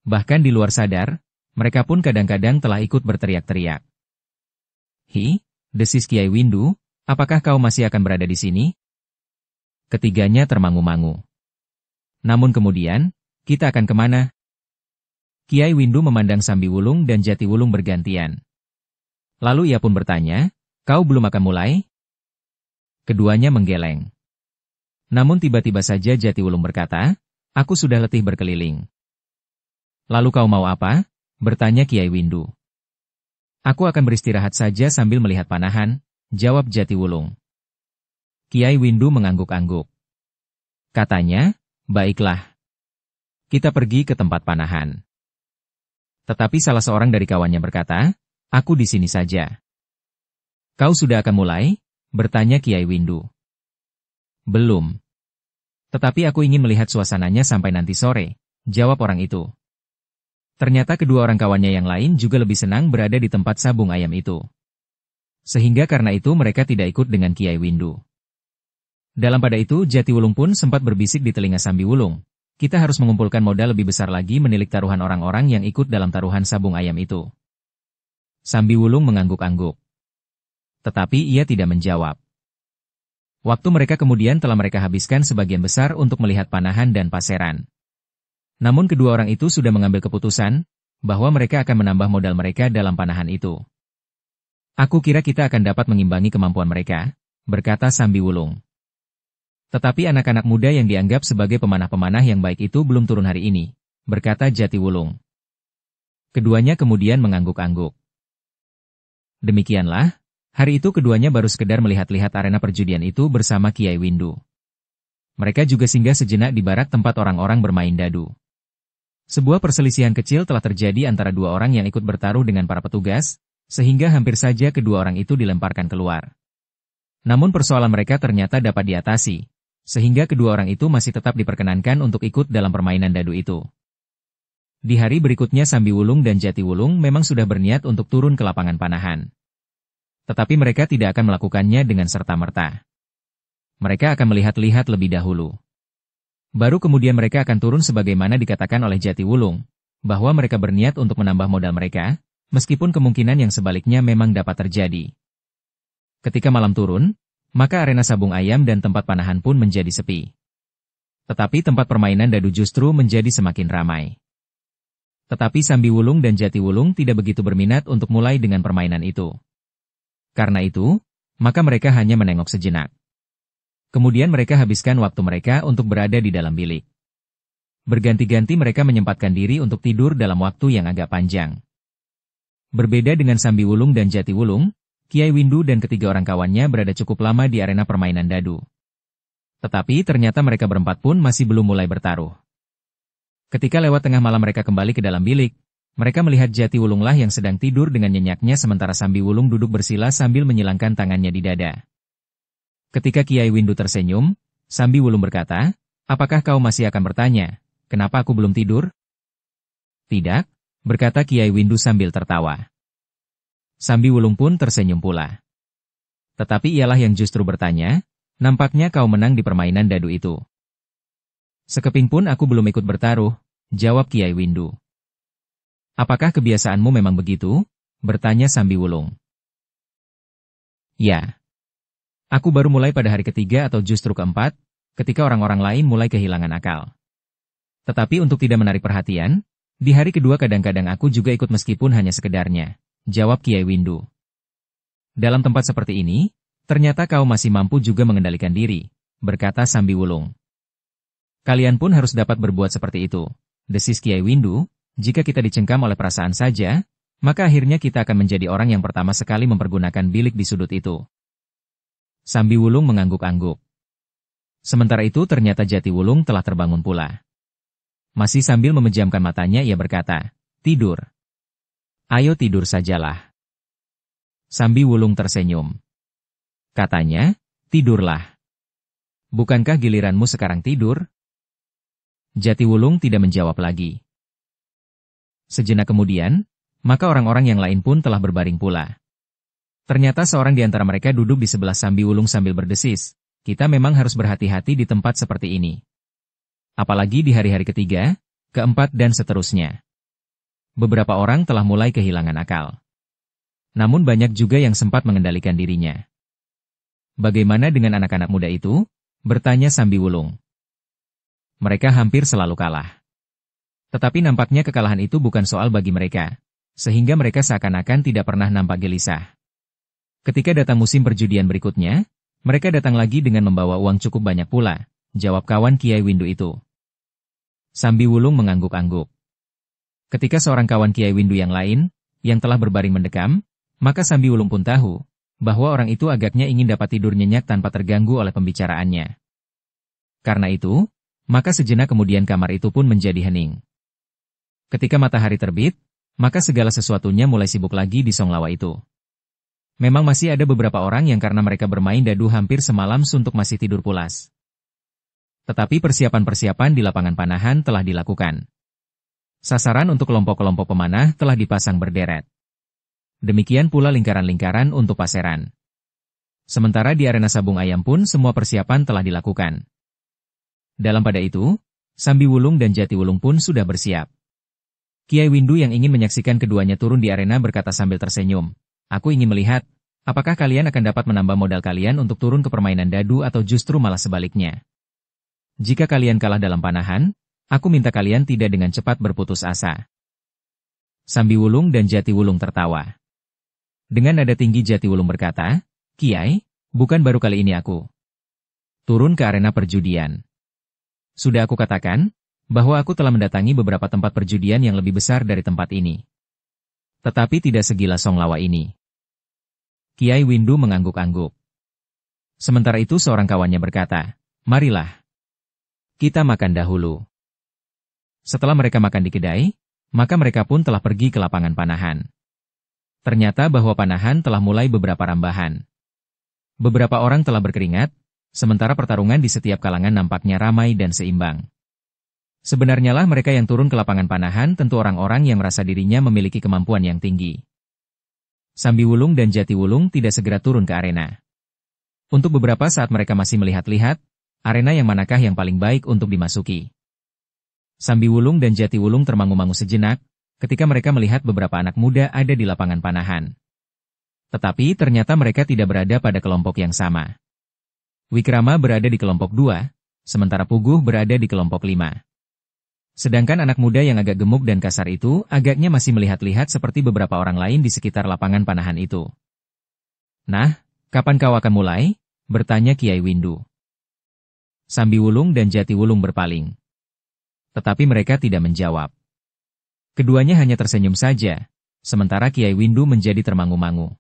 Bahkan di luar sadar, mereka pun kadang-kadang telah ikut berteriak-teriak. "Hi," desis Kiai Windu, "apakah kau masih akan berada di sini?" Ketiganya termangu-mangu. "Namun kemudian, kita akan kemana?" Kiai Windu memandang Sambi Wulung dan Jati Wulung bergantian. Lalu ia pun bertanya, "Kau belum akan mulai?" Keduanya menggeleng. Namun tiba-tiba saja Jati Wulung berkata, "Aku sudah letih berkeliling." "Lalu kau mau apa?" bertanya Kiai Windu. "Aku akan beristirahat saja sambil melihat panahan," jawab Jati Wulung. Kiai Windu mengangguk-angguk. Katanya, "Baiklah. Kita pergi ke tempat panahan." Tetapi salah seorang dari kawannya berkata, "Aku di sini saja." "Kau sudah akan mulai?" bertanya Kiai Windu. "Belum. Tetapi aku ingin melihat suasananya sampai nanti sore," jawab orang itu. Ternyata kedua orang kawannya yang lain juga lebih senang berada di tempat sabung ayam itu. Sehingga karena itu mereka tidak ikut dengan Kiai Windu. Dalam pada itu Jati Wulung pun sempat berbisik di telinga Sambi Wulung, "Kita harus mengumpulkan modal lebih besar lagi menilik taruhan orang-orang yang ikut dalam taruhan sabung ayam itu." Sambi Wulung mengangguk-angguk. Tetapi ia tidak menjawab. Waktu mereka kemudian telah mereka habiskan sebagian besar untuk melihat panahan dan paseran. Namun kedua orang itu sudah mengambil keputusan, bahwa mereka akan menambah modal mereka dalam panahan itu. "Aku kira kita akan dapat mengimbangi kemampuan mereka," berkata Sambi Wulung. "Tetapi anak-anak muda yang dianggap sebagai pemanah-pemanah yang baik itu belum turun hari ini," berkata Jati Wulung. Keduanya kemudian mengangguk-angguk. Demikianlah, hari itu keduanya baru sekedar melihat-lihat arena perjudian itu bersama Kiai Windu. Mereka juga singgah sejenak di barak tempat orang-orang bermain dadu. Sebuah perselisihan kecil telah terjadi antara dua orang yang ikut bertaruh dengan para petugas, sehingga hampir saja kedua orang itu dilemparkan keluar. Namun persoalan mereka ternyata dapat diatasi, sehingga kedua orang itu masih tetap diperkenankan untuk ikut dalam permainan dadu itu. Di hari berikutnya Sambi Wulung dan Jati Wulung memang sudah berniat untuk turun ke lapangan panahan. Tetapi mereka tidak akan melakukannya dengan serta-merta. Mereka akan melihat-lihat lebih dahulu. Baru kemudian mereka akan turun sebagaimana dikatakan oleh Jati Wulung, bahwa mereka berniat untuk menambah modal mereka, meskipun kemungkinan yang sebaliknya memang dapat terjadi. Ketika malam turun, maka arena sabung ayam dan tempat panahan pun menjadi sepi. Tetapi tempat permainan dadu justru menjadi semakin ramai. Tetapi Sambi Wulung dan Jati Wulung tidak begitu berminat untuk mulai dengan permainan itu. Karena itu, maka mereka hanya menengok sejenak. Kemudian mereka habiskan waktu mereka untuk berada di dalam bilik. Berganti-ganti mereka menyempatkan diri untuk tidur dalam waktu yang agak panjang. Berbeda dengan Sambi Wulung dan Jati Wulung, Kiai Windu dan ketiga orang kawannya berada cukup lama di arena permainan dadu. Tetapi ternyata mereka berempat pun masih belum mulai bertaruh. Ketika lewat tengah malam mereka kembali ke dalam bilik, mereka melihat Jati Wulunglah yang sedang tidur dengan nyenyaknya sementara Sambi Wulung duduk bersila sambil menyilangkan tangannya di dada. Ketika Kiai Windu tersenyum, Sambi Wulung berkata, "Apakah kau masih akan bertanya, kenapa aku belum tidur?" "Tidak," berkata Kiai Windu sambil tertawa. Sambi Wulung pun tersenyum pula. "Tetapi ialah yang justru bertanya, nampaknya kau menang di permainan dadu itu." "Sekeping pun aku belum ikut bertaruh," jawab Kiai Windu. "Apakah kebiasaanmu memang begitu?" bertanya Sambi Wulung. "Ya. Aku baru mulai pada hari ketiga atau justru keempat, ketika orang-orang lain mulai kehilangan akal. Tetapi untuk tidak menarik perhatian, di hari kedua kadang-kadang aku juga ikut meskipun hanya sekedarnya," jawab Kiai Windu. "Dalam tempat seperti ini, ternyata kau masih mampu juga mengendalikan diri," berkata Sambi Wulung. "Kalian pun harus dapat berbuat seperti itu," desis Kiai Windu. "Jika kita dicengkam oleh perasaan saja, maka akhirnya kita akan menjadi orang yang pertama sekali mempergunakan bilik di sudut itu." Sambi Wulung mengangguk-angguk. Sementara itu ternyata Jati Wulung telah terbangun pula. Masih sambil memejamkan matanya ia berkata, "Tidur. Ayo tidur sajalah." Sambi Wulung tersenyum. Katanya, "Tidurlah. Bukankah giliranmu sekarang tidur?" Jati Wulung tidak menjawab lagi. Sejenak kemudian, maka orang-orang yang lain pun telah berbaring pula. Ternyata seorang di antara mereka duduk di sebelah Sambi Wulung sambil berdesis, "Kita memang harus berhati-hati di tempat seperti ini. Apalagi di hari-hari ketiga, keempat dan seterusnya." Beberapa orang telah mulai kehilangan akal. Namun banyak juga yang sempat mengendalikan dirinya. "Bagaimana dengan anak-anak muda itu?" bertanya Sambi Wulung. "Mereka hampir selalu kalah. Tetapi nampaknya kekalahan itu bukan soal bagi mereka, sehingga mereka seakan-akan tidak pernah nampak gelisah. Ketika datang musim perjudian berikutnya, mereka datang lagi dengan membawa uang cukup banyak pula," jawab kawan Kiai Windu itu. Sambi Wulung mengangguk-angguk. Ketika seorang kawan Kiai Windu yang lain, yang telah berbaring mendekam, maka Sambi Wulung pun tahu bahwa orang itu agaknya ingin dapat tidur nyenyak tanpa terganggu oleh pembicaraannya. Karena itu, maka sejenak kemudian kamar itu pun menjadi hening. Ketika matahari terbit, maka segala sesuatunya mulai sibuk lagi di Songlawa itu. Memang masih ada beberapa orang yang karena mereka bermain dadu hampir semalam suntuk masih tidur pulas. Tetapi persiapan-persiapan di lapangan panahan telah dilakukan. Sasaran untuk kelompok-kelompok pemanah telah dipasang berderet. Demikian pula lingkaran-lingkaran untuk paseran. Sementara di arena sabung ayam pun semua persiapan telah dilakukan. Dalam pada itu, Sambi Wulung dan Jati Wulung pun sudah bersiap. Kiai Windu yang ingin menyaksikan keduanya turun di arena berkata sambil tersenyum, "Aku ingin melihat, apakah kalian akan dapat menambah modal kalian untuk turun ke permainan dadu atau justru malah sebaliknya. Jika kalian kalah dalam panahan, aku minta kalian tidak dengan cepat berputus asa." Sambi Wulung dan Jati Wulung tertawa. Dengan nada tinggi Jati Wulung berkata, "Kiai, bukan baru kali ini aku turun ke arena perjudian. Sudah aku katakan, bahwa aku telah mendatangi beberapa tempat perjudian yang lebih besar dari tempat ini. Tetapi tidak segila Songlawa ini." Kiai Windu mengangguk-angguk. Sementara itu seorang kawannya berkata, "Marilah kita makan dahulu." Setelah mereka makan di kedai, maka mereka pun telah pergi ke lapangan panahan. Ternyata bahwa panahan telah mulai beberapa rambahan. Beberapa orang telah berkeringat, sementara pertarungan di setiap kalangan nampaknya ramai dan seimbang. Sebenarnya lah mereka yang turun ke lapangan panahan tentu orang-orang yang merasa dirinya memiliki kemampuan yang tinggi. Sambi Wulung dan Jati Wulung tidak segera turun ke arena. Untuk beberapa saat mereka masih melihat-lihat, arena yang manakah yang paling baik untuk dimasuki. Sambi Wulung dan Jati Wulung termangu-mangu sejenak, ketika mereka melihat beberapa anak muda ada di lapangan panahan. Tetapi ternyata mereka tidak berada pada kelompok yang sama. Wikrama berada di kelompok 2, sementara Puguh berada di kelompok 5. Sedangkan anak muda yang agak gemuk dan kasar itu agaknya masih melihat-lihat seperti beberapa orang lain di sekitar lapangan panahan itu. "Nah, kapan kau akan mulai?" bertanya Kiai Windu. Sambi Wulung dan Jati Wulung berpaling. Tetapi mereka tidak menjawab. Keduanya hanya tersenyum saja, sementara Kiai Windu menjadi termangu-mangu.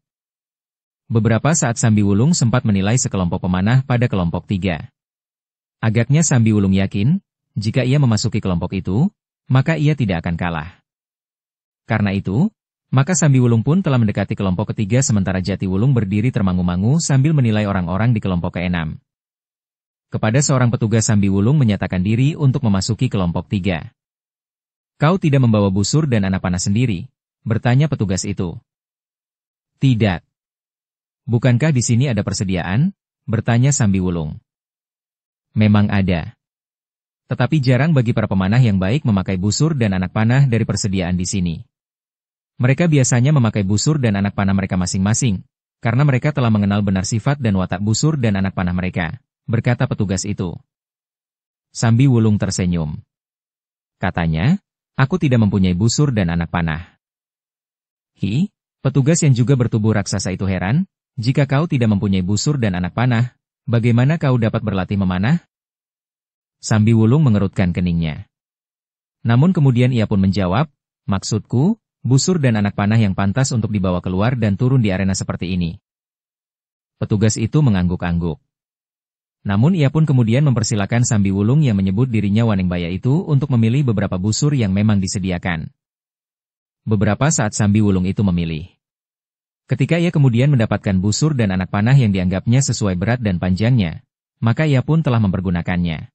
Beberapa saat Sambi Wulung sempat menilai sekelompok pemanah pada kelompok 3. Agaknya Sambi Wulung yakin, jika ia memasuki kelompok itu, maka ia tidak akan kalah. Karena itu, maka Sambi Wulung pun telah mendekati kelompok ketiga sementara Jati Wulung berdiri termangu-mangu sambil menilai orang-orang di kelompok ke-6. Kepada seorang petugas Sambi Wulung menyatakan diri untuk memasuki kelompok 3. "Kau tidak membawa busur dan anak panah sendiri?" bertanya petugas itu. "Tidak." "Bukankah di sini ada persediaan?" bertanya Sambi Wulung. "Memang ada. Tetapi jarang bagi para pemanah yang baik memakai busur dan anak panah dari persediaan di sini. Mereka biasanya memakai busur dan anak panah mereka masing-masing, karena mereka telah mengenal benar sifat dan watak busur dan anak panah mereka," berkata petugas itu. Sambi Wulung tersenyum. Katanya, "Aku tidak mempunyai busur dan anak panah." Petugas yang juga bertubuh raksasa itu heran, "Jika kau tidak mempunyai busur dan anak panah, bagaimana kau dapat berlatih memanah?" Sambi Wulung mengerutkan keningnya. Namun kemudian ia pun menjawab, "Maksudku, busur dan anak panah yang pantas untuk dibawa keluar dan turun di arena seperti ini." Petugas itu mengangguk-angguk. Namun ia pun kemudian mempersilakan Sambi Wulung yang menyebut dirinya Waningbaya itu untuk memilih beberapa busur yang memang disediakan. Beberapa saat Sambi Wulung itu memilih. Ketika ia kemudian mendapatkan busur dan anak panah yang dianggapnya sesuai berat dan panjangnya, maka ia pun telah mempergunakannya.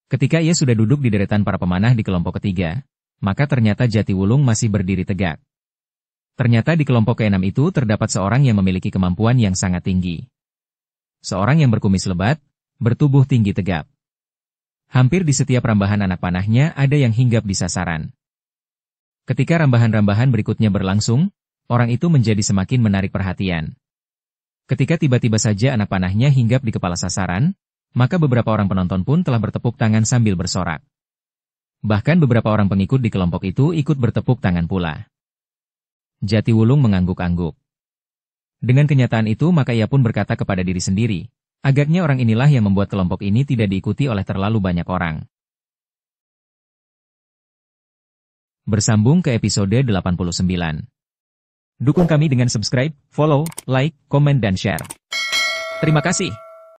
Ketika ia sudah duduk di deretan para pemanah di kelompok ketiga, maka ternyata Jatiwulung masih berdiri tegak. Ternyata di kelompok keenam itu terdapat seorang yang memiliki kemampuan yang sangat tinggi. Seorang yang berkumis lebat, bertubuh tinggi tegap. Hampir di setiap rambahan anak panahnya ada yang hinggap di sasaran. Ketika rambahan-rambahan berikutnya berlangsung, orang itu menjadi semakin menarik perhatian. Ketika tiba-tiba saja anak panahnya hinggap di kepala sasaran, maka beberapa orang penonton pun telah bertepuk tangan sambil bersorak. Bahkan beberapa orang pengikut di kelompok itu ikut bertepuk tangan pula. Jatiwulung mengangguk-angguk. Dengan kenyataan itu maka ia pun berkata kepada diri sendiri, agaknya orang inilah yang membuat kelompok ini tidak diikuti oleh terlalu banyak orang. Bersambung ke episode 89. Dukung kami dengan subscribe, follow, like, komen dan share. Terima kasih.